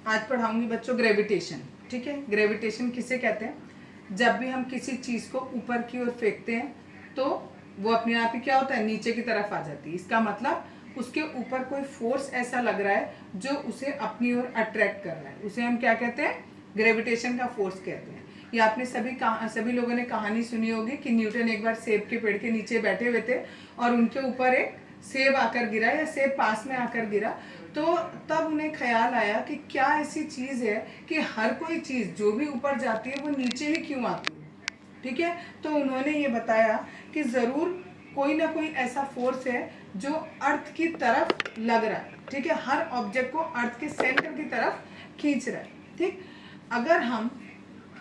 आज पढ़ाऊंगी बच्चों ग्रेविटेशन। ठीक है, ग्रेविटेशन किसे कहते हैं? जब भी हम किसी चीज़ को ऊपर की ओर फेंकते हैं तो वो अपने आप ही क्या होता है, नीचे की तरफ आ जाती है। इसका मतलब उसके ऊपर कोई फोर्स ऐसा लग रहा है जो उसे अपनी ओर अट्रैक्ट कर रहा है, उसे हम क्या कहते हैं? ग्रेविटेशन का फोर्स कहते हैं। ये आपने सभी लोगों ने कहानी सुनी होगी कि न्यूटन एक बार सेब के पेड़ के नीचे बैठे हुए थे और उनके ऊपर एक सेब आकर गिरा या सेब पास में आकर गिरा, तो तब उन्हें ख्याल आया कि क्या ऐसी चीज़ है कि हर कोई चीज़ जो भी ऊपर जाती है वो नीचे ही क्यों आती है। ठीक है, तो उन्होंने ये बताया कि ज़रूर कोई ना कोई ऐसा फोर्स है जो अर्थ की तरफ लग रहा है। ठीक है, हर ऑब्जेक्ट को अर्थ के सेंटर की तरफ खींच रहा है। ठीक, अगर हम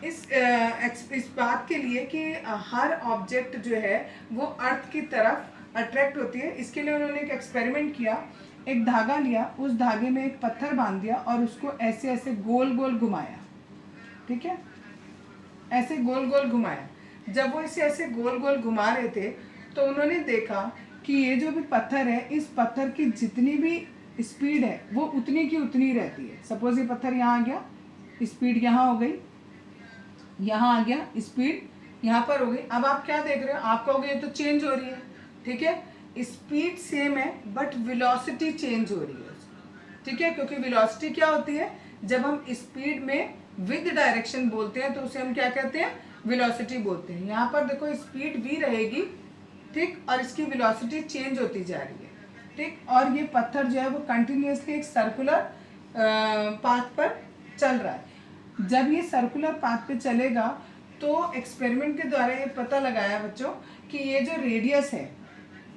इस बात के लिए कि हर ऑब्जेक्ट जो है वो अर्थ की तरफ अट्रैक्ट होती है, इसके लिए उन्होंने एक एक्सपेरिमेंट किया। एक धागा लिया, उस धागे में एक पत्थर बांध दिया और उसको ऐसे ऐसे गोल गोल घुमाया। ठीक है, ऐसे गोल गोल घुमाया। जब वो इसे ऐसे गोल गोल घुमा रहे थे तो उन्होंने देखा कि ये जो भी पत्थर है, इस पत्थर की जितनी भी स्पीड है वो उतनी की उतनी रहती है। सपोज ये पत्थर यहाँ आ गया, स्पीड यहाँ हो गई, यहाँ आ गया, स्पीड यहाँ पर हो गई। अब आप क्या देख रहे हो? आप कहोगे ये तो चेंज हो रही है। ठीक है, स्पीड सेम है बट वेलोसिटी चेंज हो रही है। ठीक है, क्योंकि वेलोसिटी क्या होती है? जब हम स्पीड में विद डायरेक्शन बोलते हैं तो उसे हम क्या कहते हैं? वेलोसिटी बोलते हैं। यहाँ पर देखो स्पीड भी रहेगी, ठीक, और इसकी वेलोसिटी चेंज होती जा रही है। ठीक, और ये पत्थर जो है वो कंटिन्यूसली एक सर्कुलर पाथ पर चल रहा है। जब ये सर्कुलर पाथ पे चलेगा तो एक्सपेरिमेंट के द्वारा ये पता लगाया बच्चों कि ये जो रेडियस है,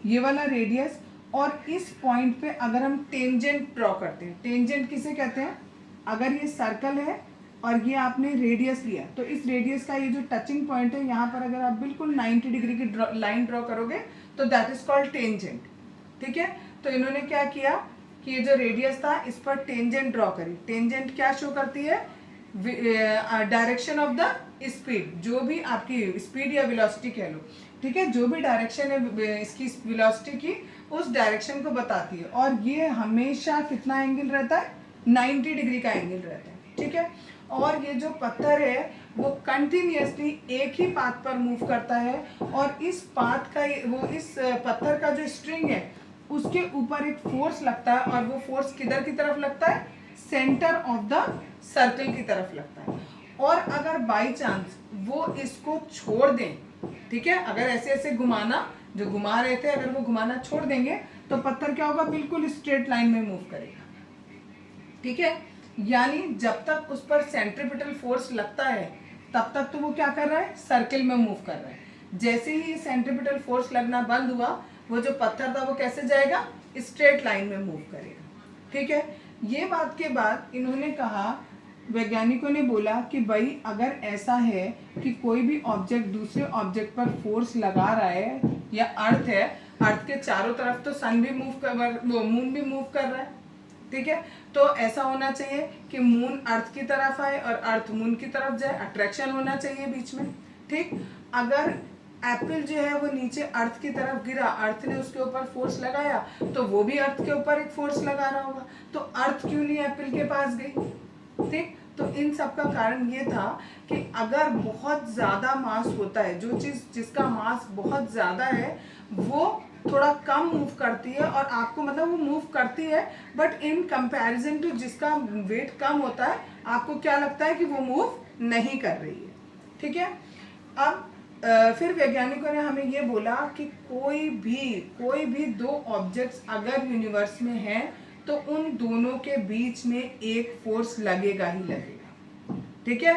ये वाला रेडियस, और इस पॉइंट पे अगर हम टेंजेंट ड्रॉ करते हैं, टेंजेंट किसे कहते हैं? अगर ये सर्कल है और ये आपने रेडियस लिया तो इस रेडियस का ये जो टचिंग पॉइंट है, यहाँ पर अगर आप बिल्कुल 90 डिग्री की लाइन ड्रॉ करोगे तो दैट इज कॉल्ड टेंजेंट। ठीक है, तो इन्होंने क्या किया कि ये जो रेडियस था इस पर टेंजेंट ड्रॉ करी। टेंजेंट क्या शो करती है? डायरेक्शन ऑफ द स्पीड, जो भी आपकी स्पीड या वेलोसिटी कह लो। ठीक है, जो भी डायरेक्शन है इसकी वेलोसिटी की, उस डायरेक्शन को बताती है। और ये हमेशा कितना एंगल रहता है? 90 डिग्री का एंगल रहता है। ठीक है, और ये जो पत्थर है वो कंटिन्यूसली एक ही पाथ पर मूव करता है, और इस पाथ का वो इस पत्थर का जो स्ट्रिंग है उसके ऊपर एक फोर्स लगता है, और वो फोर्स किधर की तरफ लगता है? सेंटर ऑफ द सर्कल की तरफ लगता है। और अगर बाई चांस वो इसको छोड़ दें, ठीक है, अगर ऐसे ऐसे घुमाना जो घुमा रहे थे अगर वो घुमाना छोड़ देंगे तो पत्थर क्या होगा? बिल्कुल स्ट्रेट लाइन में मूव करेगा। ठीक है, यानी जब तक उस पर सेंट्रीपिटल फोर्स लगता है तब तक तो वो क्या कर रहा है? सर्कल में मूव कर रहा है। जैसे ही सेंट्रीपिटल फोर्स लगना बंद हुआ, वो जो पत्थर था वो कैसे जाएगा? स्ट्रेट लाइन में मूव करेगा। ठीक है, ये बात के बाद इन्होंने कहा, वैज्ञानिकों ने बोला कि भाई अगर ऐसा है कि कोई भी ऑब्जेक्ट दूसरे ऑब्जेक्ट पर फोर्स लगा रहा है, या अर्थ है, अर्थ के चारों तरफ तो सन भी मूव कर, वो मून भी मूव कर रहा है। ठीक है, तो ऐसा होना चाहिए कि मून अर्थ की तरफ आए और अर्थ मून की तरफ जाए, अट्रैक्शन होना चाहिए बीच में। ठीक, अगर एप्पल जो है वो नीचे अर्थ की तरफ गिरा, अर्थ ने उसके ऊपर फोर्स लगाया, तो वो भी अर्थ के ऊपर एक फोर्स लगा रहा होगा, तो अर्थ क्यों नहीं एप्पल के पास गई? ठीक, तो इन सब का कारण ये था कि अगर बहुत ज़्यादा मास होता है, जो चीज़ जिसका मास बहुत ज़्यादा है वो थोड़ा कम मूव करती है, और आपको मतलब वो मूव करती है बट इन कंपैरिजन टू जिसका वेट कम होता है आपको क्या लगता है कि वो मूव नहीं कर रही है। ठीक है, अब फिर वैज्ञानिकों ने हमें ये बोला कि कोई भी दो ऑब्जेक्ट्स अगर यूनिवर्स में हैं तो उन दोनों के बीच में एक फोर्स लगेगा ही लगेगा। ठीक है,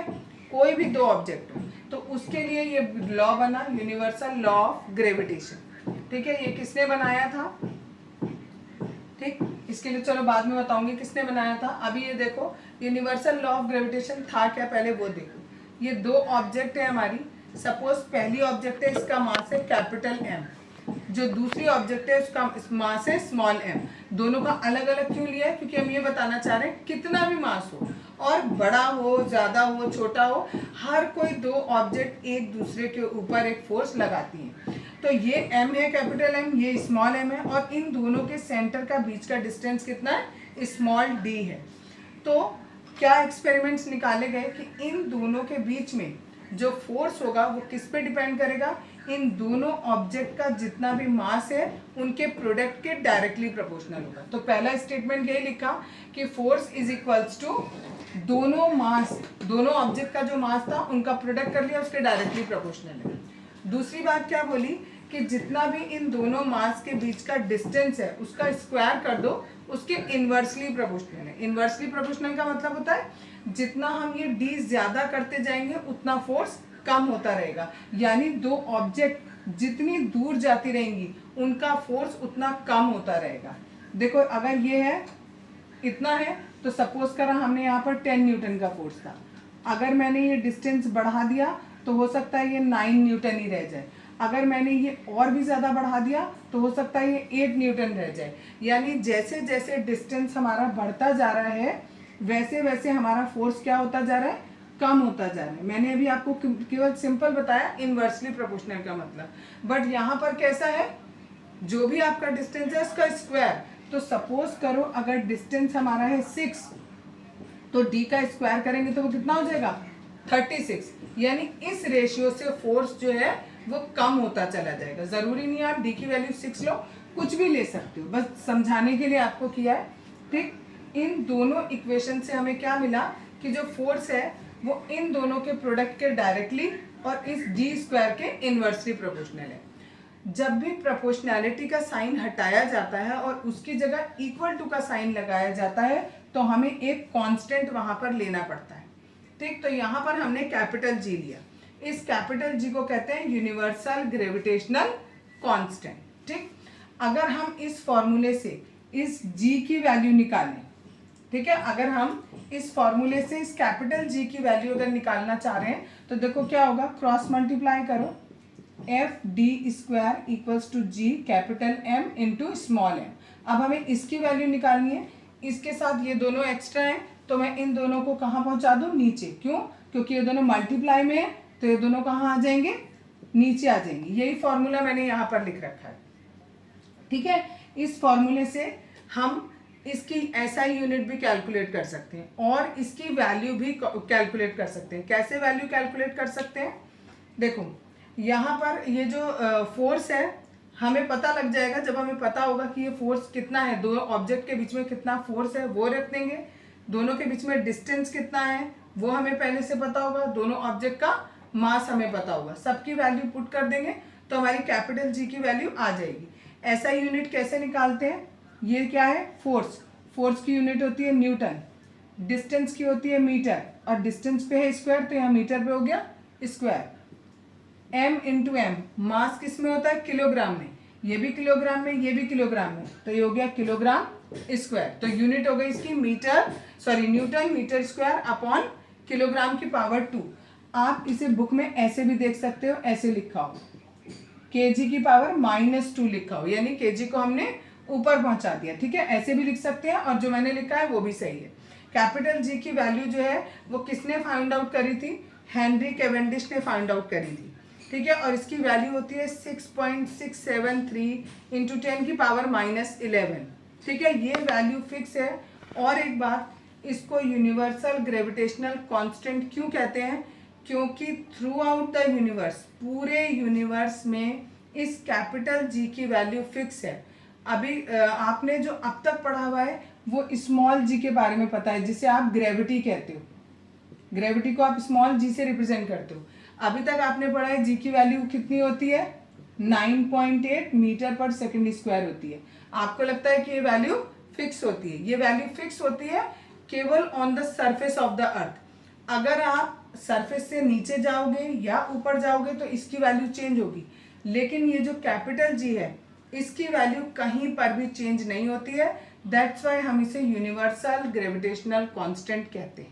कोई भी दो ऑब्जेक्ट हो तो उसके लिए ये लॉ बना, यूनिवर्सल लॉ ऑफ ग्रेविटेशन। ठीक है, ये किसने बनाया था? ठीक, इसके लिए चलो बाद में बताऊंगी किसने बनाया था। अभी ये देखो यूनिवर्सल लॉ ऑफ ग्रेविटेशन था क्या, पहले वो देखो। ये दो ऑब्जेक्ट है हमारी, सपोज पहली ऑब्जेक्ट है, इसका मास है कैपिटल एम, जो दूसरी ऑब्जेक्ट है उसका मास है स्मॉल एम। दोनों का अलग अलग क्यों लिया है? क्योंकि हम ये बताना चाह रहे हैं कितना भी मास हो, और बड़ा हो, ज़्यादा हो, छोटा हो, हर कोई दो ऑब्जेक्ट एक दूसरे के ऊपर एक फोर्स लगाती हैं। तो ये m है कैपिटल M, ये स्मॉल m है, और इन दोनों के सेंटर का बीच का डिस्टेंस कितना है? स्मॉल d है। तो क्या एक्सपेरिमेंट्स निकाले गए कि इन दोनों के बीच में जो फोर्स होगा वो किस पे डिपेंड करेगा, इन दोनों ऑब्जेक्ट का जितना भी मास है उनके प्रोडक्ट के डायरेक्टली प्रोपोर्शनल होगा। तो पहला स्टेटमेंट यही लिखा कि फोर्स इज इक्वल्स टू दोनों मास, दोनों ऑब्जेक्ट का जो मास था उनका प्रोडक्ट कर लिया, उसके डायरेक्टली प्रोपोर्शनल है। दूसरी बात क्या बोली कि जितना भी इन दोनों मास के बीच का डिस्टेंस है उसका स्क्वायर कर दो, उसके इन्वर्सली प्रोपोर्शनल है। इन्वर्सली प्रोपोर्शनल का मतलब होता है जितना हम ये डी ज्यादा करते जाएंगे उतना फोर्स कम होता रहेगा, यानी दो ऑब्जेक्ट जितनी दूर जाती रहेंगी उनका फोर्स उतना कम होता रहेगा। देखो अगर ये है इतना है तो सपोज करा हमने यहाँ पर 10 न्यूटन का फोर्स था, अगर मैंने ये डिस्टेंस बढ़ा दिया तो हो सकता है ये 9 न्यूटन ही रह जाए, अगर मैंने ये और भी ज़्यादा बढ़ा दिया तो हो सकता है ये 8 न्यूटन रह जाए। यानी जैसे जैसे डिस्टेंस हमारा बढ़ता जा रहा है वैसे वैसे हमारा फोर्स क्या होता जा रहा है, कम होता जा रहा है। मैंने अभी आपको केवल सिंपल बताया इनवर्सली प्रोपोर्शनल का मतलब, बट यहाँ पर कैसा है, जो भी आपका डिस्टेंस है उसका स्क्वायर। तो सपोज करो अगर डिस्टेंस हमारा है 6 तो d का स्क्वायर करेंगे तो वो कितना हो जाएगा 36, यानी इस रेशियो से फोर्स जो है वो कम होता चला जाएगा। जरूरी नहीं है आप d की वैल्यू 6 लो, कुछ भी ले सकते हो, बस समझाने के लिए आपको किया है। ठीक, इन दोनों इक्वेशन से हमें क्या मिला कि जो फोर्स है वो इन दोनों के प्रोडक्ट के डायरेक्टली और इस d स्क्वायर के इनवर्सली प्रोपोर्शनल है। जब भी प्रोपोर्शनैलिटी का साइन हटाया जाता है और उसकी जगह इक्वल टू का साइन लगाया जाता है तो हमें एक कांस्टेंट वहां पर लेना पड़ता है। ठीक, तो यहाँ पर हमने कैपिटल जी लिया, इस कैपिटल जी को कहते हैं यूनिवर्सल ग्रेविटेशनल कांस्टेंट। ठीक, अगर हम इस फॉर्मूले से इस जी की वैल्यू निकालें, ठीक है, अगर हम इस फॉर्मूले से इस कैपिटल जी की वैल्यू अगर निकालना चाह रहे हैं तो देखो क्या होगा, क्रॉस मल्टीप्लाई करो, F D square equals to G capital M into small M. अब हमें इसकी वैल्यू निकालनी है, इसके साथ ये दोनों एक्स्ट्रा हैं तो मैं इन दोनों को कहाँ पहुंचा दूं, नीचे। क्यों, क्योंकि ये दोनों मल्टीप्लाई में है तो ये दोनों कहाँ आ जाएंगे, नीचे आ जाएंगे। यही फॉर्मूला मैंने यहाँ पर लिख रखा है। ठीक है, इस फॉर्मूले से हम इसकी एसआई यूनिट भी कैलकुलेट कर सकते हैं और इसकी वैल्यू भी कैलकुलेट कर सकते हैं। कैसे वैल्यू कैलकुलेट कर सकते हैं, देखो यहाँ पर ये जो फोर्स है हमें पता लग जाएगा जब हमें पता होगा कि ये फोर्स कितना है, दो ऑब्जेक्ट के बीच में कितना फोर्स है वो रख देंगे, दोनों के बीच में डिस्टेंस कितना है वो हमें पहले से पता होगा, दोनों ऑब्जेक्ट का मास हमें पता होगा, सबकी वैल्यू पुट कर देंगे तो हमारी कैपिटल जी की वैल्यू आ जाएगी। ऐसा यूनिट कैसे निकालते हैं, ये क्या है, फोर्स, फोर्स की यूनिट होती है न्यूटन, डिस्टेंस की होती है मीटर और डिस्टेंस पे है स्क्वायर तो यहाँ मीटर पे हो गया स्क्वायर। m इंटू एम, मास किस में होता है, किलोग्राम में, ये भी किलोग्राम में ये भी किलोग्राम में, तो ये हो गया किलोग्राम स्क्वायर। तो यूनिट हो गई इसकी metre, sorry newton metre square upon kilogram की पावर 2। आप इसे बुक में ऐसे भी देख सकते हो, ऐसे लिखा हो kg की पावर -2 लिखा हो, यानी kg को हमने ऊपर पहुंचा दिया। ठीक है, ऐसे भी लिख सकते हैं और जो मैंने लिखा है वो भी सही है। कैपिटल जी की वैल्यू जो है वो किसने फाइंड आउट करी थी, हेनरी कैवेंडिश ने फाइंड आउट करी थी। ठीक है, और इसकी वैल्यू होती है 6.673 इंटू 10 की पावर -11। ठीक है, ये वैल्यू फिक्स है। और एक बात, इसको यूनिवर्सल ग्रेविटेशनल कांस्टेंट क्यों कहते हैं, क्योंकि थ्रू आउट द यूनिवर्स, पूरे यूनिवर्स में इस कैपिटल जी की वैल्यू फिक्स है। अभी आपने जो अब तक पढ़ा हुआ है वो स्मॉल जी के बारे में पता है, जिसे आप ग्रेविटी कहते हो, ग्रेविटी को आप स्मॉल जी से रिप्रेजेंट करते हो। अभी तक आपने पढ़ा है जी की वैल्यू कितनी होती है, 9.8 मीटर पर सेकंड स्क्वायर होती है। आपको लगता है कि ये वैल्यू फिक्स होती है, ये वैल्यू फिक्स होती है केवल on the surface of the earth. अगर आप सरफेस से नीचे जाओगे या ऊपर जाओगे तो इसकी वैल्यू चेंज होगी, लेकिन ये जो कैपिटल जी है इसकी वैल्यू कहीं पर भी चेंज नहीं होती है। दैट्स वाई हम इसे यूनिवर्सल ग्रेविटेशनल कांस्टेंट कहते हैं।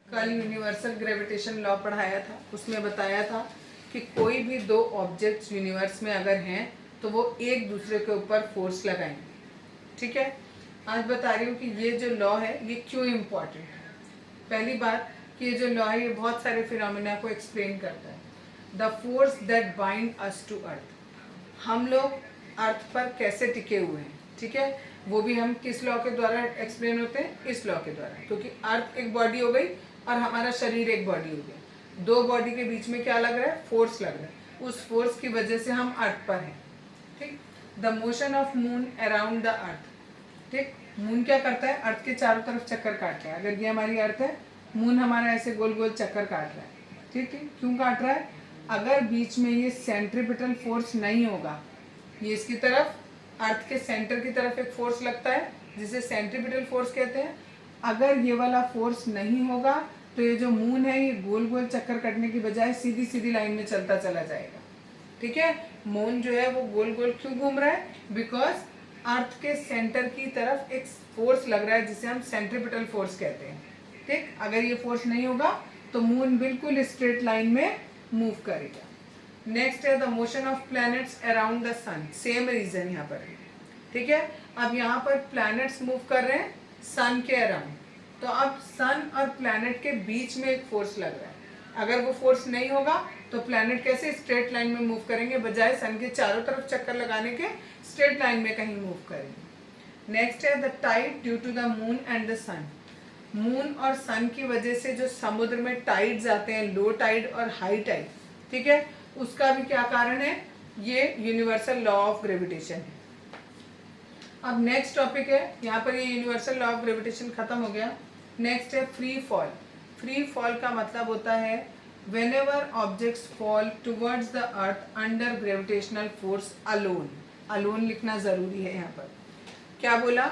कल यूनिवर्सल ग्रेविटेशन लॉ पढ़ाया था, उसमें बताया था कि कोई भी दो ऑब्जेक्ट्स यूनिवर्स में अगर हैं तो वो एक दूसरे के ऊपर फोर्स लगाएंगे। ठीक है, आज बता रही हूँ कि ये जो लॉ है ये क्यों इम्पोर्टेंट है। पहली बात, कि ये जो लॉ है ये बहुत सारे फिनोमेना को एक्सप्लेन करता है। The force that bind us to earth, हम लोग अर्थ पर कैसे टिके हुए हैं, ठीक है, वो भी हम किस लॉ के द्वारा एक्सप्लेन होते हैं, इस लॉ के द्वारा। क्योंकि अर्थ एक बॉडी हो गई और हमारा शरीर एक बॉडी हो गया, दो बॉडी के बीच में क्या लग रहा है, फोर्स लग रहा है, उस फोर्स की वजह से हम अर्थ पर हैं, ठीक। The motion of moon around the earth, ठीक, मून क्या करता है, अर्थ के चारों तरफ चक्कर काटता है। अगर ये हमारी अर्थ है, मून हमारा ऐसे गोल गोल चक्कर काट रहा है, ठीक है। क्यों काट रहा है, अगर बीच में ये सेंट्रीपिटल फोर्स नहीं होगा, ये इसकी तरफ अर्थ के सेंटर की तरफ एक फोर्स लगता है जिसे सेंट्रीपिटल फोर्स कहते हैं, अगर ये वाला फोर्स नहीं होगा तो ये जो मून है ये गोल गोल चक्कर कटने की बजाय सीधी सीधी लाइन में चलता चला जाएगा, ठीक है। मून जो है वो गोल गोल क्यों घूम रहा है, बिकॉज अर्थ के सेंटर की तरफ एक फोर्स लग रहा है जिसे हम सेंट्रीपिटल फोर्स कहते हैं, ठीक। अगर ये फोर्स नहीं होगा तो मून बिल्कुल स्ट्रेट लाइन में मूव करेगा। नेक्स्ट है the motion of planets around the sun, same reason यहाँ पर, ठीक है। अब यहाँ पर प्लैनेट्स मूव कर रहे हैं सन के अराउंड, तो अब सन और प्लैनेट के बीच में एक फोर्स लग रहा है, अगर वो फोर्स नहीं होगा तो प्लैनेट कैसे स्ट्रेट लाइन में मूव करेंगे, बजाय सन के चारों तरफ चक्कर लगाने के स्ट्रेट लाइन में कहीं मूव करेंगे। नेक्स्ट है the tide due to the moon and the sun, moon और सन की वजह से जो समुद्र में टाइड्स आते हैं, लो टाइड और हाई टाइड, ठीक है, उसका भी क्या कारण है, ये यूनिवर्सल लॉ ऑफ ग्रेविटेशन है। अब नेक्स्ट टॉपिक है, यहाँ पर ये यूनिवर्सल लॉ ऑफ ग्रेविटेशन खत्म हो गया। नेक्स्ट है फ्री फॉल। फ्री फॉल का मतलब होता है whenever objects fall towards the earth under gravitational force alone, alone लिखना जरूरी है यहाँ पर। क्या बोला,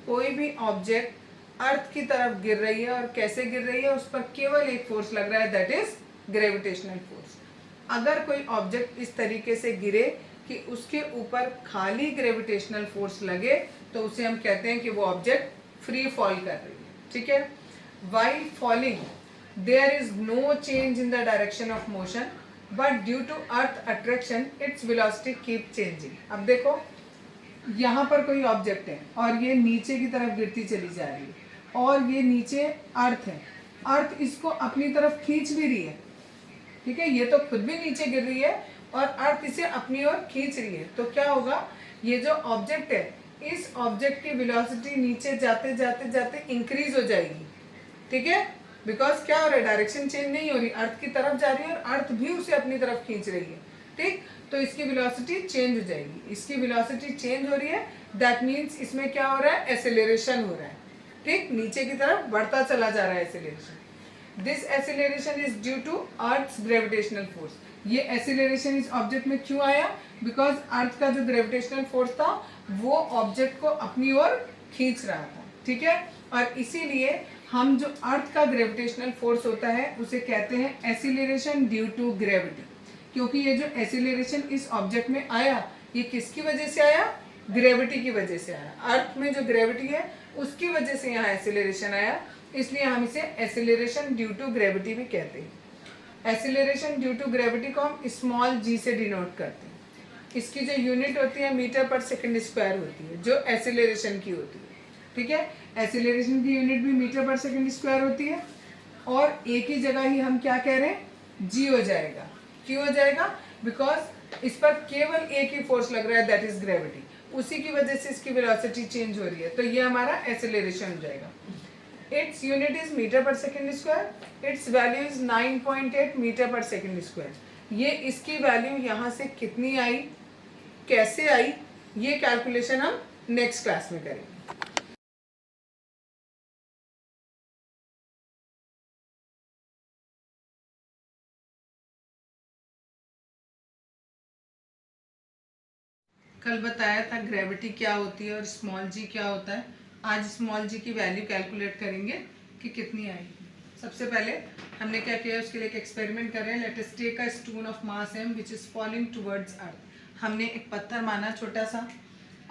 कोई भी ऑब्जेक्ट अर्थ की तरफ गिर रही है और कैसे गिर रही है, उस पर केवल एक फोर्स लग रहा है, दैट इज ग्रेविटेशनल फोर्स। अगर कोई ऑब्जेक्ट इस तरीके से गिरे कि उसके ऊपर खाली ग्रेविटेशनल फोर्स लगे तो उसे हम कहते हैं कि वो ऑब्जेक्ट फ्री फॉल कर रही है, ठीक है। While falling, there is no change in the direction of motion, but due to earth attraction, its velocity keep changing. अब देखो, यहाँ पर कोई ऑब्जेक्ट है और ये नीचे की तरफ गिरती चली जा रही है और ये नीचे अर्थ है, अर्थ इसको अपनी तरफ खींच भी रही है, ठीक है, ये तो खुद भी नीचे गिर रही है और अर्थ इसे अपनी ओर खींच रही है। तो क्या होगा, ये जो ऑब्जेक्ट है, इस ऑब्जेक्ट की वेलोसिटी नीचे जाते जाते जाते इंक्रीज हो जाएगी, ठीक है, बिकॉज क्या हो रहा है, डायरेक्शन चेंज नहीं हो रही, अर्थ की तरफ जा रही है और अर्थ भी उसे अपनी तरफ खींच रही है, ठीक। तो इसकी वेलोसिटी चेंज हो जाएगी, इसकी वेलोसिटी चेंज हो रही है, दैट मीन्स इसमें क्या हो रहा है, एक्सेलरेशन हो रहा है, ठीक, नीचे की तरफ बढ़ता चला जा रहा है acceleration. This acceleration is due to earth's gravitational force. ये एक्सेलरेशन इस ऑब्जेक्ट में क्यों आया, बिकॉज अर्थ का जो ग्रेविटेशनल फोर्स था वो ऑब्जेक्ट को अपनी ओर खींच रहा था, ठीक है। और इसीलिए हम जो अर्थ का ग्रेविटेशनल फोर्स होता है उसे कहते हैं एक्सीलरेशन ड्यू टू ग्रेविटी, क्योंकि ये जो एक्सीलरेशन इस ऑब्जेक्ट में आया ये किसकी वजह से आया, ग्रेविटी की वजह से आया। अर्थ में जो ग्रेविटी है उसकी वजह से यहाँ एक्सीलरेशन आया, इसलिए हम इसे एक्सीलरेशन ड्यू टू ग्रेविटी भी कहते हैं। एक्सीलरेशन ड्यू टू ग्रेविटी को हम स्मॉल जी से डिनोट करते हैं। इसकी जो यूनिट होती है मीटर पर सेकेंड स्क्वायर होती है, जो एक्सीलरेशन की होती है, ठीक है। एक्सीलरेशन की यूनिट भी मीटर पर सेकेंड स्क्वायर होती है और एक ही जगह ही हम क्या कह रहे हैं, जी हो जाएगा। क्यों हो जाएगा, बिकॉज इस पर केवल एक ही फोर्स लग रहा है, दैट इज ग्रेविटी, उसी की वजह से इसकी वेलोसिटी चेंज हो रही है, तो ये हमारा एक्सीलरेशन हो जाएगा। Its unit is metre per second square, its value is 9.8 metre per second square. ये इसकी वैल्यू यहाँ से कितनी आई, कैसे आई, ये कैलकुलेशन हम नेक्स्ट क्लास में करेंगे। कल बताया था ग्रेविटी क्या होती है और स्मॉल जी क्या होता है। आज स्मॉल जी की वैल्यू कैलकुलेट करेंगे कि कितनी आएगी। सबसे पहले हमने क्या किया, उसके लिए एक एक्सपेरिमेंट कर रहे हैं। Let us take a stone of mass m which is falling towards earth. हमने एक पत्थर माना छोटा सा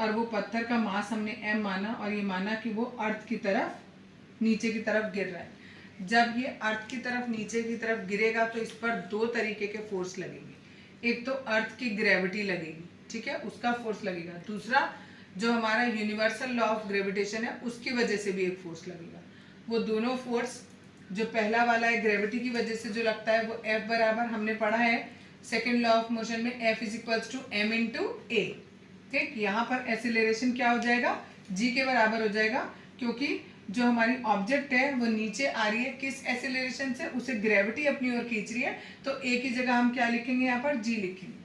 और वो पत्थर का मास हमने m माना और ये माना कि वो अर्थ की तरफ नीचे की तरफ गिर रहा है। जब ये अर्थ की तरफ नीचे की तरफ गिरेगा तो इस पर दो तरीके के फोर्स लगेंगे। एक तो अर्थ की ग्रेविटी लगेगी, ठीक है, उसका फोर्स लगेगा। दूसरा जो हमारा यूनिवर्सल लॉ ऑफ ग्रेविटेशन है उसकी वजह से भी एक फोर्स लगेगा। वो दोनों फोर्स जो पहला वाला है ग्रेविटी की वजह से जो लगता है वो F बराबर हमने पढ़ा है सेकेंड लॉ ऑफ मोशन में F is equals to m into A. ठीक, यहाँ पर एसिलेरेशन क्या हो जाएगा, g के बराबर हो जाएगा, क्योंकि जो हमारी ऑब्जेक्ट है वो नीचे आ रही है किस एसिलेरेशन से, उसे ग्रेविटी अपनी ओर खींच रही है, तो a की जगह हम क्या लिखेंगे, यहाँ पर g लिखेंगे।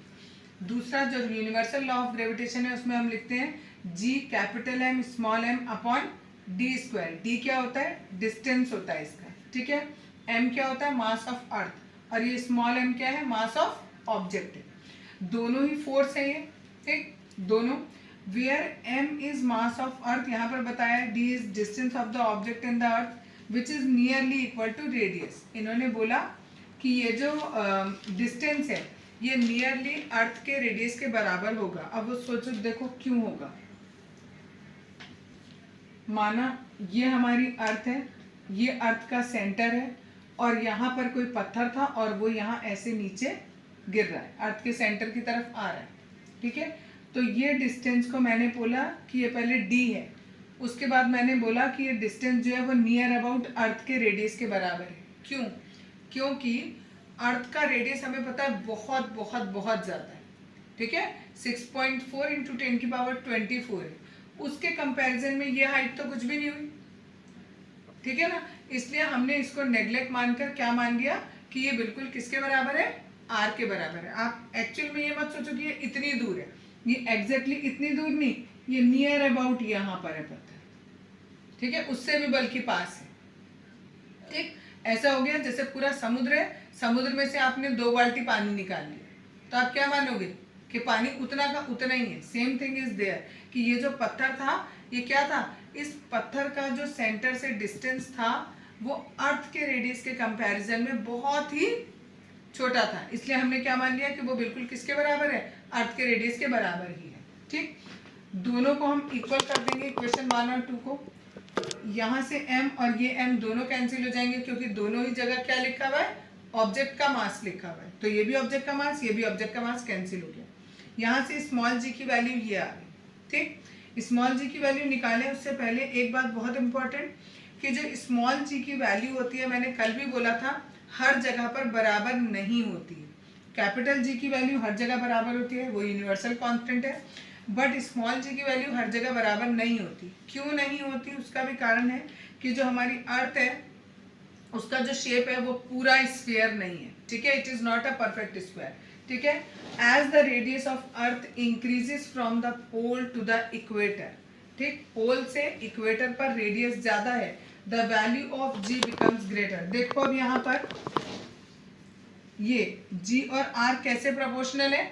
दूसरा जो यूनिवर्सल लॉ ऑफ ग्रेविटेशन है उसमें हम लिखते हैं g capital M small m upon D square. D क्या होता है, डिस्टेंस होता है इसका, ठीक है। m क्या होता है, मास ऑफ अर्थ, और ये स्मॉल m क्या है, मास ऑफ ऑब्जेक्ट है। दोनों ही फोर्स है ये, ठीक, दोनों। Where m is mass of earth, यहाँ पर बताया है d is distance of the object in the earth which is nearly equal to radius. इन्होंने बोला कि ये जो डिस्टेंस है ये नियरली अर्थ के रेडियस के बराबर होगा। अब वो सोचो, देखो क्यों होगा। माना ये हमारी अर्थ है, ये अर्थ का सेंटर है, और यहाँ पर कोई पत्थर था और वो यहाँ ऐसे नीचे गिर रहा है, अर्थ के सेंटर की तरफ आ रहा है, ठीक है। तो ये डिस्टेंस को मैंने बोला कि ये पहले d है, उसके बाद मैंने बोला कि ये डिस्टेंस जो है वो नियर अबाउट अर्थ के रेडियस के बराबर है। क्यों, क्योंकि अर्थ का रेडियस हमें पता है बहुत बहुत बहुत ज़्यादा है, ठीक है, 6.4 इंटू 10 की पावर 24 है। उसके कंपैरिजन में ये हाइट तो कुछ भी नहीं हुई, ठीक है ना। इसलिए हमने इसको नेग्लेक्ट मानकर क्या मान लिया कि ये बिल्कुल किसके बराबर है, r के बराबर है। आप एक्चुअल में ये मत सोचो कि ये इतनी दूर है, ये एग्जैक्टली इतनी दूर नहीं, ये नियर अबाउट यहाँ पर है पत्थर, ठीक है, उससे भी बल्कि पास है। ठीक, ऐसा हो गया जैसे पूरा समुद्र है, समुद्र में से आपने 2 बाल्टी पानी निकाल लिया, तो आप क्या मानोगे कि पानी उतना का उतना ही है। सेम थिंग इज देयर कि ये जो पत्थर था ये क्या था, इस पत्थर का जो सेंटर से डिस्टेंस था वो अर्थ के रेडियस के कंपैरिजन में बहुत ही छोटा था, इसलिए हमने क्या मान लिया कि वो बिल्कुल किसके बराबर है, अर्थ के रेडियस के बराबर ही है। ठीक, दोनों को हम इक्वल कर देंगे इक्वेशन 1 और 2 को। यहाँ से m और ये m दोनों कैंसिल हो जाएंगे, क्योंकि दोनों ही जगह क्या लिखा हुआ है, ऑब्जेक्ट का मास लिखा हुआ है, तो ये भी ऑब्जेक्ट का मास, ये भी ऑब्जेक्ट का मास कैंसिल हो गया। यहाँ से स्मॉल g की वैल्यू ये आ गई। ठीक, स्मॉल g की वैल्यू निकालें उससे पहले एक बात बहुत इंपॉर्टेंट, कि जो स्मॉल g की वैल्यू होती है, मैंने कल भी बोला था, हर जगह पर बराबर नहीं होती है। कैपिटल G की वैल्यू हर जगह बराबर होती है, वो यूनिवर्सल कांस्टेंट है, बट स्मॉल g की वैल्यू हर जगह बराबर नहीं होती। क्यों नहीं होती, उसका भी कारण है कि जो हमारी अर्थ है उसका जो शेप है वो पूरा स्फीयर नहीं है, ठीक है, it is not a perfect square, ठीक है। As the radius of earth increases from the pole to the equator, ठीक, पोल से इक्वेटर पर रेडियस ज्यादा है, the value of g becomes greater. देखो अब यहाँ पर ये g और r कैसे प्रोपोर्शनल है,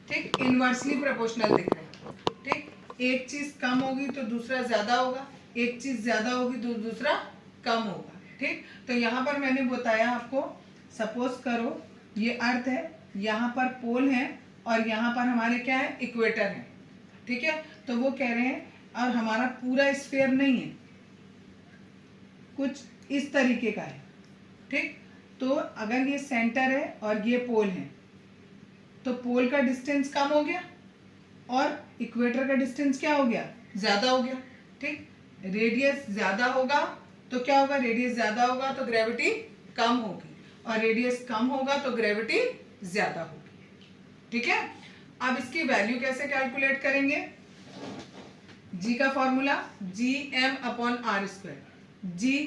ठीक, इनवर्सली प्रोपोर्शनल दिख रहे हैं। ठीक, एक चीज कम होगी तो दूसरा ज्यादा होगा, एक चीज ज्यादा होगी तो दूसरा कम होगा। ठीक, तो यहाँ पर मैंने बताया आपको, सपोज करो ये अर्थ है, यहाँ पर पोल है और यहाँ पर हमारे क्या है, इक्वेटर है, ठीक है। तो वो कह रहे हैं और हमारा पूरा स्फीयर नहीं है, कुछ इस तरीके का है, ठीक। तो अगर ये सेंटर है और ये पोल है तो पोल का डिस्टेंस कम हो गया और इक्वेटर का डिस्टेंस क्या हो गया, ज्यादा हो गया। ठीक, रेडियस ज्यादा होगा तो क्या होगा, रेडियस ज्यादा होगा तो ग्रेविटी कम होगी, और रेडियस कम होगा तो ग्रेविटी ज्यादा होगी, ठीक है। अब इसकी वैल्यू कैसे कैलकुलेट करेंगे, जी का formula G M upon R square. G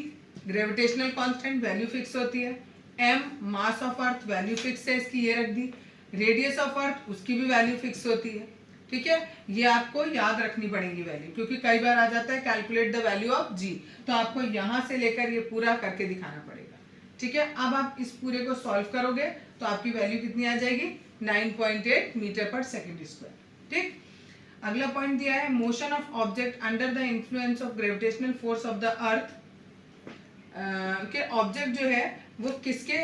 gravitational constant, value fix होती है, M mass of earth, value fix है इसकी, ये रख दी, रेडियस ऑफ अर्थ उसकी भी वैल्यू फिक्स होती है, ठीक है। ये आपको याद रखनी पड़ेगी वैल्यू, क्योंकि कई बार आ जाता है कैलकुलेट द वैल्यू ऑफ जी, तो आपको यहाँ से लेकर ये पूरा करके दिखाना पड़ेगा, ठीक है। अब आप इस पूरे को सॉल्व करोगे तो आपकी वैल्यू कितनी आ जाएगी, 9.8 मीटर पर सेकेंड स्क्वायर। ठीक, अगला पॉइंट दिया है, motion of object under the influence of gravitational force of the earth, के ऑब्जेक्ट जो है वो किसके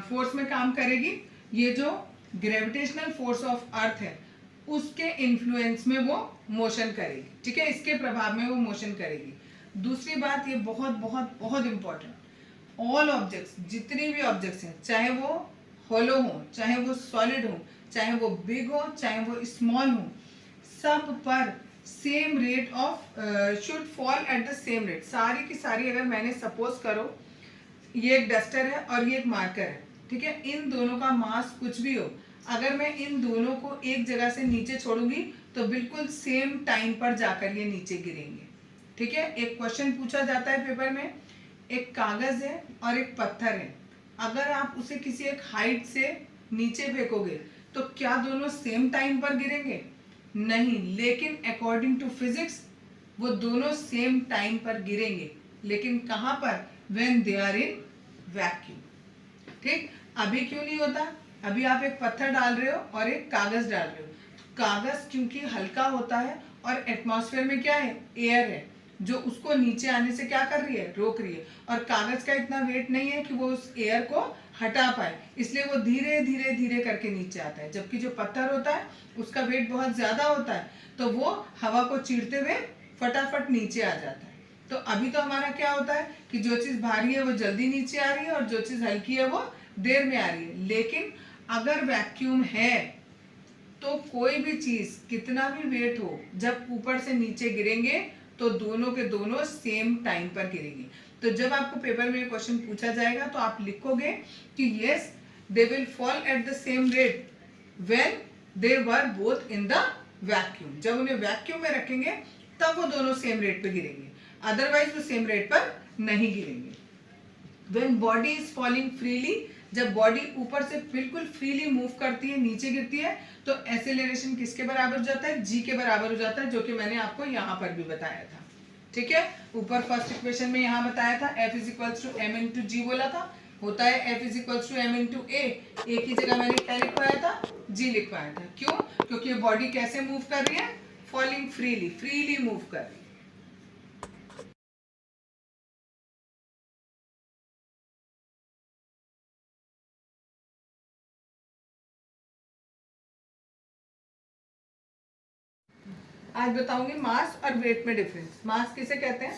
फोर्स में काम करेगी, ये जो ग्रेविटेशनल फोर्स ऑफ अर्थ है उसके इन्फ्लुएंस में वो मोशन करेगी, ठीक है, इसके प्रभाव में वो मोशन करेगी। दूसरी बात, ये बहुत बहुत बहुत इंपॉर्टेंट, ऑल ऑब्जेक्ट्स, जितनी भी ऑब्जेक्ट्स हैं, चाहे वो होलो हो, चाहे वो सॉलिड हो, चाहे वो बिग हो, चाहे वो स्मॉल हो, सब पर same rate of should fall at the same rate. सारी की सारी, अगर मैंने सपोज करो ये एक डस्टर है और ये एक मार्कर है, ठीक है। इन दोनों का मास कुछ भी हो, अगर मैं इन दोनों को एक जगह से नीचे छोड़ूंगी तो बिल्कुल सेम टाइम पर जाकर ये नीचे गिरेंगे, ठीक है। एक क्वेश्चन पूछा जाता है पेपर में, एक कागज है और एक पत्थर है, अगर आप उसे किसी एक हाइट से नीचे फेंकोगे तो क्या दोनों सेम टाइम पर गिरेंगे? नहीं, लेकिन अकॉर्डिंग टू फिजिक्स वो दोनों सेम टाइम पर गिरेंगे, लेकिन कहां पर? When they are in vacuum, ठीक। अभी क्यों नहीं होता? अभी आप एक पत्थर डाल रहे हो और एक कागज डाल रहे हो, कागज क्योंकि हल्का होता है और एटमॉस्फेयर में क्या है? एयर है, जो उसको नीचे आने से क्या कर रही है? रोक रही है। और कागज का इतना वेट नहीं है कि वो उस एयर को हटा पाए, इसलिए वो धीरे धीरे धीरे करके नीचे आता है। जबकि जो पत्थर होता है उसका वेट बहुत ज्यादा होता है, तो वो हवा को चीरते हुए फटाफट नीचे आ जाता है। तो अभी तो हमारा क्या होता है कि जो चीज भारी है वो जल्दी नीचे आ रही है और जो चीज हल्की है वो देर में आ रही है। लेकिन अगर वैक्यूम है तो कोई भी चीज कितना भी वेट हो, जब ऊपर से नीचे गिरेंगे तो दोनों के दोनों सेम टाइम पर गिरेंगे। तो जब आपको पेपर में क्वेश्चन पूछा जाएगा तो आप लिखोगे कि yes they will fall at the same rate when they were both in the vacuum. जब उन्हें वैक्यूम में रखेंगे तब वो दोनों सेम रेट पे गिरेंगे, अदरवाइज वो सेम रेट पर नहीं गिरेंगे। When body is falling freely, जब बॉडी ऊपर से बिल्कुल फ्रीली मूव करती है, नीचे गिरती है, तो एक्सेलरेशन किसके बराबर हो जाता है? जी के बराबर हो जाता है, जो कि मैंने आपको यहाँ पर भी बताया था, ठीक है। ऊपर फर्स्ट इक्वेशन में यहाँ बताया था F is equals to M into G बोला था, होता है F is equals to M into A की जगह मैंने क्या लिखवाया था? जी लिखवाया था। क्यों? क्योंकि ये बॉडी कैसे मूव कर रही है? फॉलिंग फ्रीली, फ्रीली मूव कर रही है। आज बताऊंगी मास और वेट में डिफरेंस। मास किसे कहते हैं?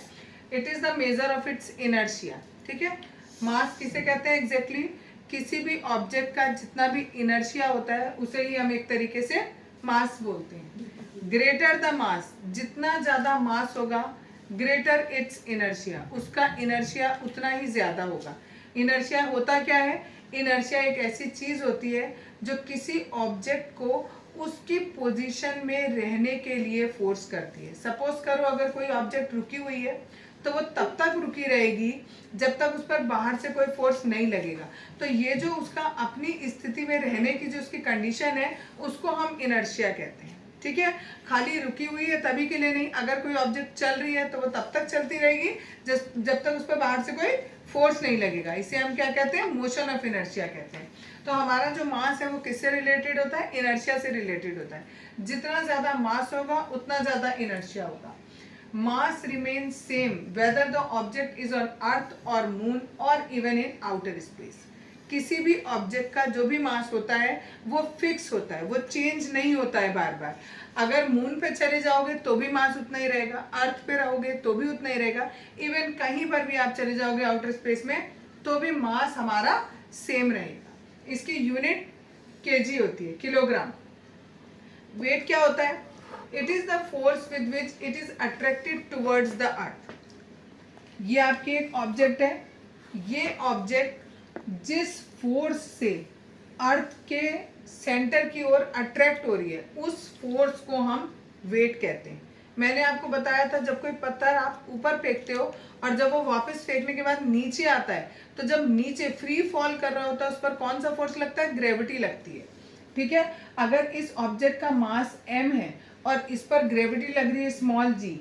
It is the measure of its inertia, ठीक है। मास किसे कहते हैं एग्जैक्टली? किसी भी ऑब्जेक्ट का जितना भी इनर्शिया होता है उसे ही हम एक तरीके से मास बोलते हैं। ग्रेटर द मास, जितना ज्यादा मास होगा ग्रेटर इट्स इनर्शिया, उसका इनर्शिया उतना ही ज्यादा होगा। इनर्शिया होता क्या है? इनर्शिया एक ऐसी चीज होती है जो किसी ऑब्जेक्ट को उसकी पोजीशन में रहने के लिए फोर्स करती है। सपोज करो अगर कोई ऑब्जेक्ट रुकी हुई है तो वो तब तक रुकी रहेगी जब तक उस पर बाहर से कोई फोर्स नहीं लगेगा। तो ये जो उसका अपनी स्थिति में रहने की जो उसकी कंडीशन है उसको हम इनर्शिया कहते हैं, ठीक है। खाली रुकी हुई है तभी के लिए नहीं, अगर कोई ऑब्जेक्ट चल रही है तो वो तब तक चलती रहेगी जब तक उस पर बाहर से कोई फोर्स नहीं लगेगा। इसे हम क्या कहते हैं? मोशन ऑफ इनर्शिया कहते हैं। तो हमारा जो मास है वो किससे रिलेटेड होता है? इनर्शिया से रिलेटेड होता है। जितना ज्यादा मास होगा उतना ज्यादा इनर्शिया होगा। Mass remain same whether the object is on earth और मून और इवन इन आउटर स्पेस। किसी भी ऑब्जेक्ट का जो भी मास होता है वो फिक्स होता है, वो चेंज नहीं होता है बार बार। अगर मून पे चले जाओगे तो भी मास उतना ही रहेगा, अर्थ पे रहोगे तो भी उतना ही रहेगा, इवन कहीं पर भी आप चले जाओगे आउटर स्पेस में तो भी मास हमारा सेम रहेगा। इसकी यूनिट केजी होती है, किलोग्राम। वेट क्या होता है? It is the force with which it is attracted towards the earth. ये आपकी एक ऑब्जेक्ट है, ये ऑब्जेक्ट जिस फोर्स से अर्थ के सेंटर की ओर अट्रैक्ट हो रही है उस फोर्स को हम वेट कहते हैं। मैंने आपको बताया था जब कोई पत्थर आप ऊपर फेंकते हो और जब वो वापस फेंकने के बाद नीचे आता है तो जब नीचे फ्री फॉल कर रहा होता है उस पर कौन सा फोर्स लगता है? ग्रेविटी लगती है, ठीक है। अगर इस ऑब्जेक्ट का मास m है और इस पर ग्रेविटी लग रही है स्मॉल g,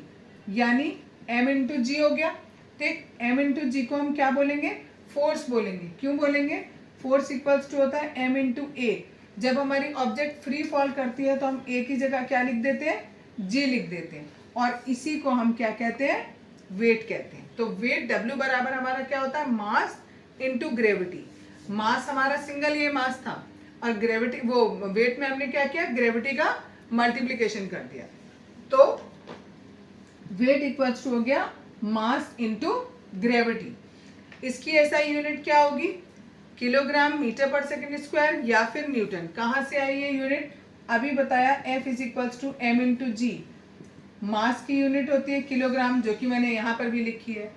यानी m इंटू जी हो गया, ठीक। m इंटू जी को हम क्या बोलेंगे? फोर्स बोलेंगे। क्यों बोलेंगे? फोर्स इक्वल्स टू होता है m इंटू ए। जब हमारी ऑब्जेक्ट फ्री फॉल करती है तो हम a की जगह क्या लिख देते हैं? g लिख देते हैं, और इसी को हम क्या कहते हैं? वेट कहते हैं। तो वेट W बराबर हमारा क्या होता है? Mass into gravity. मास हमारा सिंगल ये मास था और ग्रेविटी वो वेट में हमने क्या किया? ग्रेविटी का मल्टीप्लीकेशन कर दिया। तो वेट इक्वल्स टू हो गया मास इंटू ग्रेविटी। इसकी ऐसा यूनिट क्या होगी? Kilogram metre per second square या फिर न्यूटन। कहाँ से आई ये यूनिट? अभी बताया F is equals to M into G. Mass की यूनिट होती है किलोग्राम, जो कि मैंने यहाँ पर भी लिखी है।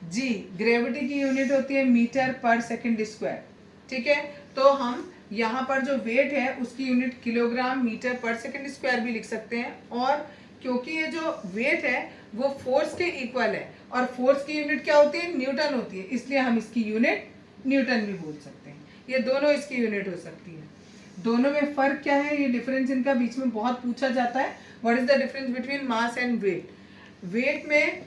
जी ग्रेविटी की यूनिट होती है मीटर पर सेकंड स्क्वायर, ठीक है। तो हम यहाँ पर जो वेट है उसकी यूनिट किलोग्राम मीटर पर सेकंड स्क्वायर भी लिख सकते हैं, और क्योंकि ये जो वेट है वो फोर्स के इक्वल है और फोर्स की यूनिट क्या होती है, न्यूटन होती है, इसलिए हम इसकी यूनिट न्यूटन भी बोल सकते हैं। ये दोनों इसकी यूनिट हो सकती है। दोनों में फर्क क्या है, ये डिफरेंस इनका बीच में बहुत पूछा जाता है। What is the difference between mass and weight? Weight में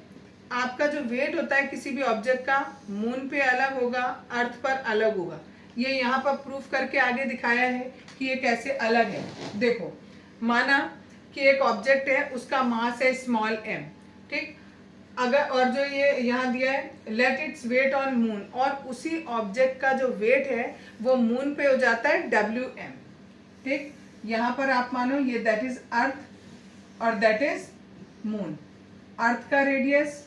आपका जो वेट होता है किसी भी ऑब्जेक्ट का, मून पे अलग होगा, अर्थ पर अलग होगा। ये यहाँ पर प्रूफ करके आगे दिखाया है कि ये कैसे अलग है। देखो, माना कि एक ऑब्जेक्ट है, उसका मास है स्मॉल m, ठीक। अगर और जो ये यहाँ दिया है let its weight on moon, और उसी ऑब्जेक्ट का जो वेट है वो मून पे हो जाता है Wm, ठीक। यहाँ पर आप मानो ये दैट इज अर्थ और दैट इज मून। अर्थ का रेडियस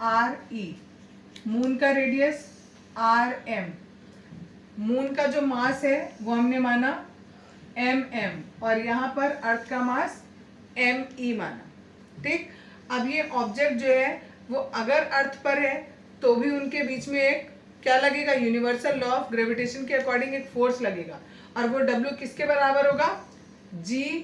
RE, मून का रेडियस RM। मून का जो मास है वो हमने माना mm, और यहाँ पर अर्थ का मास ME माना, ठीक। अब ये ऑब्जेक्ट जो है वो अगर अर्थ पर है तो भी उनके बीच में एक क्या लगेगा, यूनिवर्सल लॉ ऑफ ग्रेविटेशन के अकॉर्डिंग एक फोर्स लगेगा, और वो W किसके बराबर होगा, G(m(m)(m)/RM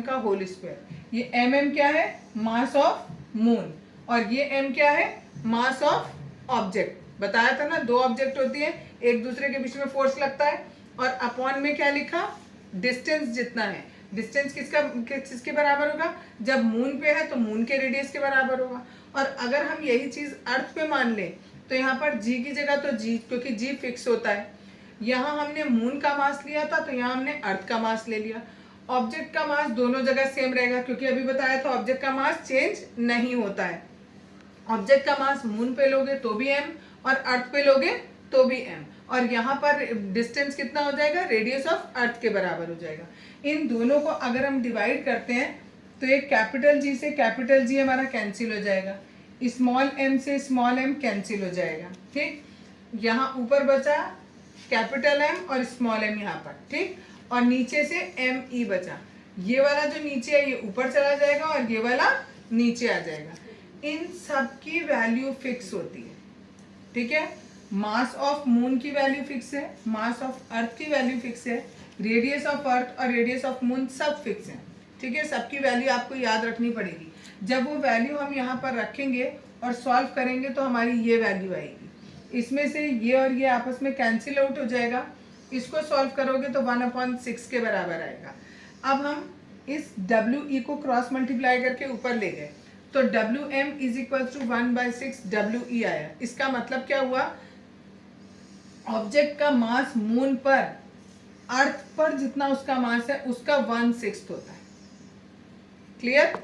का होल स्क्वायर। ये mm क्या है, मास ऑफ मून, और ये m क्या है, मास ऑफ ऑब्जेक्ट। बताया था ना, दो ऑब्जेक्ट होती है, एक दूसरे के बीच में फोर्स लगता है, और अपॉन में क्या लिखा, डिस्टेंस जितना है। डिस्टेंस किसके बराबर होगा, जब मून पे है तो मून के रेडियस के बराबर होगा। और अगर हम यही चीज अर्थ पे मान लें तो यहाँ पर g की जगह तो g, क्योंकि g फिक्स होता है। यहाँ हमने मून का मास लिया था तो यहाँ हमने अर्थ का मास ले लिया। ऑब्जेक्ट का मास दोनों जगह सेम रहेगा, क्योंकि अभी बताया था ऑब्जेक्ट का मास चेंज नहीं होता है। ऑब्जेक्ट का मास मून पे लोगे तो भी m, और अर्थ पे लोगे तो भी m, और यहाँ पर डिस्टेंस कितना हो जाएगा, रेडियस ऑफ अर्थ के बराबर हो जाएगा। इन दोनों को अगर हम डिवाइड करते हैं तो एक कैपिटल G से कैपिटल G हमारा कैंसिल हो जाएगा, स्मॉल m से स्मॉल m कैंसिल हो जाएगा, ठीक। यहाँ ऊपर बचा कैपिटल M और स्मॉल m यहाँ पर, ठीक, और नीचे से ME बचा। ये वाला जो नीचे है ये ऊपर चला जाएगा और ये वाला नीचे आ जाएगा। इन सब की वैल्यू फिक्स होती है, ठीक है। मास ऑफ मून की वैल्यू फिक्स है, मास ऑफ अर्थ की वैल्यू फिक्स है, रेडियस ऑफ अर्थ और रेडियस ऑफ मून सब फिक्स है, ठीक है। सबकी वैल्यू आपको याद रखनी पड़ेगी। जब वो वैल्यू हम यहाँ पर रखेंगे और सॉल्व करेंगे तो हमारी ये वैल्यू आएगी। इसमें से ये और ये आपस में कैंसिल आउट हो जाएगा। इसको सॉल्व करोगे तो 1/6 के बराबर आएगा। अब हम इस WE को क्रॉस मल्टीप्लाई करके ऊपर ले गए तो Wm = 1/6 WE आया। इसका मतलब क्या हुआ, ऑब्जेक्ट का मास मून पर अर्थ पर जितना उसका मास है उसका 1/6 होता है। क्लियर?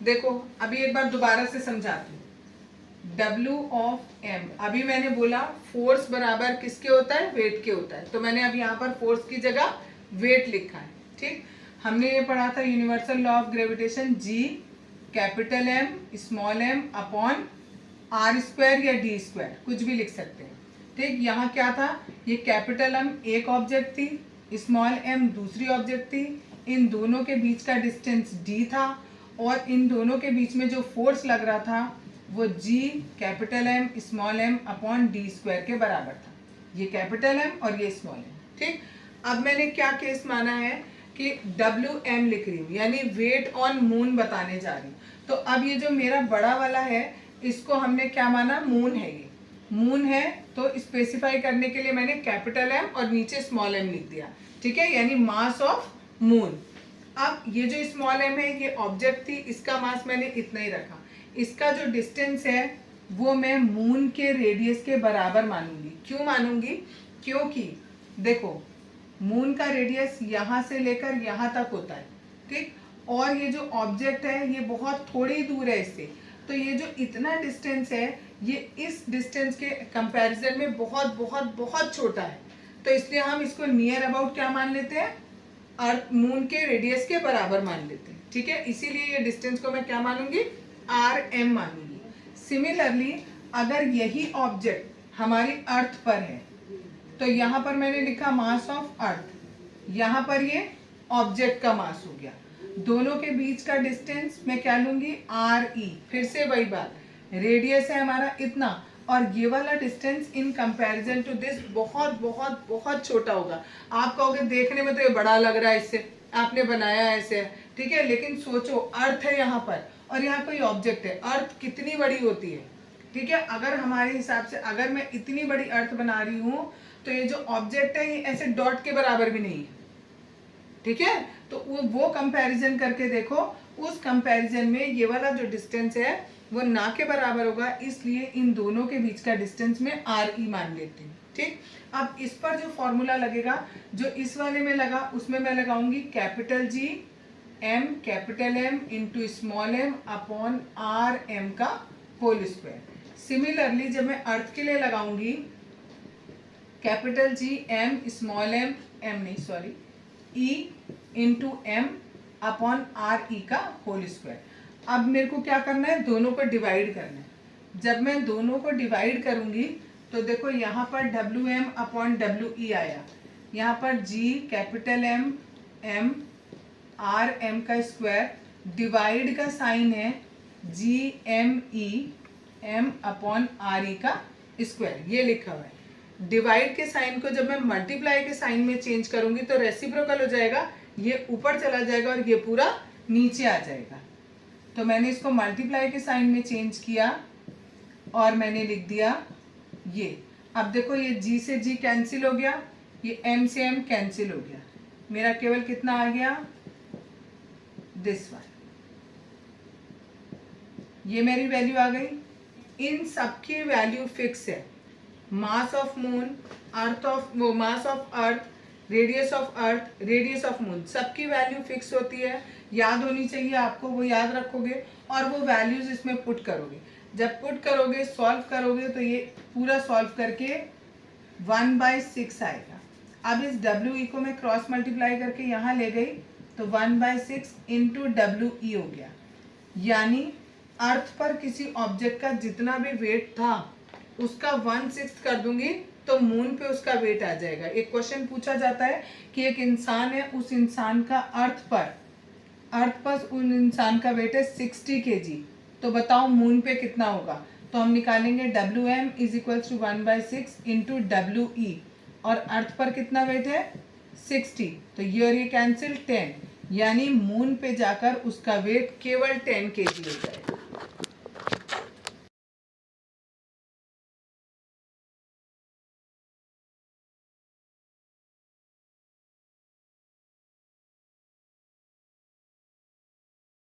देखो अभी एक बार दोबारा से समझाती हूँ। W(m), अभी मैंने बोला फोर्स बराबर किसके होता है, वेट के होता है, तो मैंने अभी यहाँ पर फोर्स की जगह वेट लिखा है, ठीक। हमने ये पढ़ा था universal law of gravitation, G capital M small m upon R² या D², कुछ भी लिख सकते हैं, ठीक। यहाँ क्या था, ये कैपिटल M एक ऑब्जेक्ट थी, स्मॉल m दूसरी ऑब्जेक्ट थी, इन दोनों के बीच का डिस्टेंस D था, और इन दोनों के बीच में जो फोर्स लग रहा था वो G capital M small m upon D² के बराबर था। ये कैपिटल M और ये स्मॉल m, ठीक। अब मैंने क्या केस माना है कि Wm लिख रही हूँ, यानी वेट ऑन मून बताने जा रही हूँ। तो अब ये जो मेरा बड़ा वाला है इसको हमने क्या माना, मून है, ये मून है, तो स्पेसिफाई करने के लिए मैंने कैपिटल M और नीचे स्मॉल m लिख दिया, ठीक है, यानी मास ऑफ मून। अब ये जो स्मॉल m है ये ऑब्जेक्ट थी, इसका मास मैंने इतना ही रखा। इसका जो डिस्टेंस है वो मैं मून के रेडियस के बराबर मानूंगी। क्यों मानूंगी, क्योंकि देखो मून का रेडियस यहाँ से लेकर यहाँ तक होता है, ठीक, और ये जो ऑब्जेक्ट है ये बहुत थोड़ी दूर है इससे, तो ये जो इतना डिस्टेंस है ये इस डिस्टेंस के कंपैरिजन में बहुत बहुत बहुत छोटा है, तो इसलिए हम इसको नियर अबाउट क्या मान लेते हैं, अर्थ मून के रेडियस के बराबर मान लेते हैं, ठीक है। इसीलिए ये डिस्टेंस को मैं क्या मानूंगी, RM मानूंगी। सिमिलरली अगर यही ऑब्जेक्ट हमारी अर्थ पर है तो यहाँ पर मैंने लिखा मास ऑफ अर्थ, यहाँ पर ये ऑब्जेक्ट का मास हो गया। दोनों के बीच का डिस्टेंस मैं क्या लूंगी, आर ई। फिर से वही बात, रेडियस है हमारा इतना, और ये वाला distance in comparison to this बहुत बहुत बहुत छोटा होगा। आप कहोगे देखने में तो ये बड़ा लग रहा है, इससे आपने बनाया ऐसे है, ठीक है, लेकिन सोचो अर्थ है यहाँ पर और यहाँ कोई ऑब्जेक्ट है, अर्थ कितनी बड़ी होती है, ठीक है। अगर हमारे हिसाब से अगर मैं इतनी बड़ी अर्थ बना रही हूँ तो ये जो ऑब्जेक्ट है ये ऐसे डॉट के बराबर भी नहीं है, ठीक है। तो वो कंपैरिजन करके देखो, उस कंपैरिजन में ये वाला जो डिस्टेंस है वो ना के बराबर होगा, इसलिए इन दोनों के बीच का डिस्टेंस में आर ई मान लेती हूँ, ठीक। अब इस पर जो फॉर्मूला लगेगा, जो इस वाले में लगा उसमें मैं लगाऊंगी capital G M capital M into small M upon R M का होल स्क्वायर। सिमिलरली जब मैं अर्थ के लिए लगाऊंगी capital G M small M, M नहीं sorry, E into M upon R E का होल स्क्वायर। अब मेरे को क्या करना है, दोनों को डिवाइड करना है। जब मैं दोनों को डिवाइड करूंगी तो देखो यहाँ पर W M upon W E आया, यहाँ पर G capital M M R M का स्क्वायर, डिवाइड का साइन है G M E M upon R E का स्क्वायर, ये लिखा हुआ है। डिवाइड के साइन को जब मैं मल्टीप्लाई के साइन में चेंज करूंगी तो रेसिप्रोकल हो जाएगा, ये ऊपर चला जाएगा और ये पूरा नीचे आ जाएगा। तो मैंने इसको मल्टीप्लाई के साइन में चेंज किया और मैंने लिख दिया ये। अब देखो ये जी से जी कैंसिल हो गया, ये एम से एम कैंसिल हो गया, मेरा केवल कितना आ गया, दिस वन, ये मेरी वैल्यू आ गई। इन सबकी वैल्यू फिक्स है, mass of moon, earth of वो mass of earth, radius of earth, radius of moon, सबकी वैल्यू फिक्स होती है, याद होनी चाहिए आपको, वो याद रखोगे और वो वैल्यूज इसमें पुट करोगे। जब पुट करोगे सॉल्व करोगे तो ये पूरा सॉल्व करके 1/6 आएगा। अब इस डब्ल्यू ई को मैं क्रॉस मल्टीप्लाई करके यहाँ ले गई तो 1/6 इंटू डब्ल्यू ई हो गया, यानी अर्थ पर किसी ऑब्जेक्ट का जितना भी वेट था उसका 1/6 कर दूंगी तो मून पे उसका वेट आ जाएगा। एक क्वेश्चन पूछा जाता है कि एक इंसान है, उस इंसान का अर्थ पर उन इंसान का वेट है 60 kg, तो बताओ मून पे कितना होगा। तो हम निकालेंगे W M is equal to 1/6 into W E, और अर्थ पर कितना वेट है 60, तो ये और ये कैंसिल 10, यानी मून पे जाकर उसका वेट केवल 10 kg हो जाएगा।